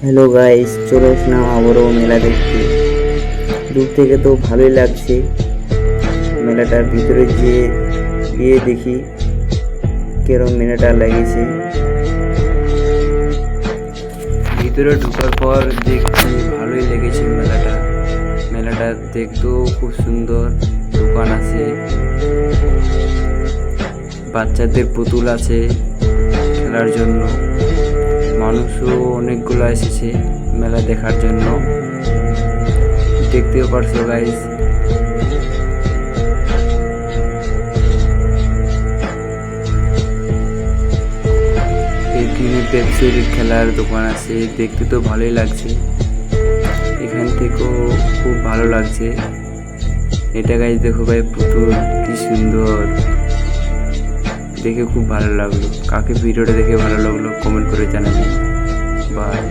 Hello guys, চলে আসলাম আবারও মেলা দেখতে। দূর থেকে তো ভালোই লাগছে, মেলাটার ভিতরে গিয়ে দেখি কেরম মেলাটা লেগেছে। ভিতরে ঢোকার পর দেখছি ভালোই লেগেছে মেলাটা দেখতেও খুব সুন্দর। দোকান আছে, বাচ্চাদের পুতুল আছে খেলার জন্য, মানুষও অনেকগুলো এসেছে মেলা দেখার জন্য। দেখতেও পারছো গাইস। এখানে পেপসির খেলার দোকান আছে, দেখতে তো ভালোই লাগছে। এখান থেকেও খুব ভালো লাগছে। এটা গাইস দেখো ভাই, পুতুল কি সুন্দর, দেখে খুব ভালো লাগলো। কাকে ভিডিওটা দেখে ভালো লাগলো কমেন্ট করে জানাবেন। বাই।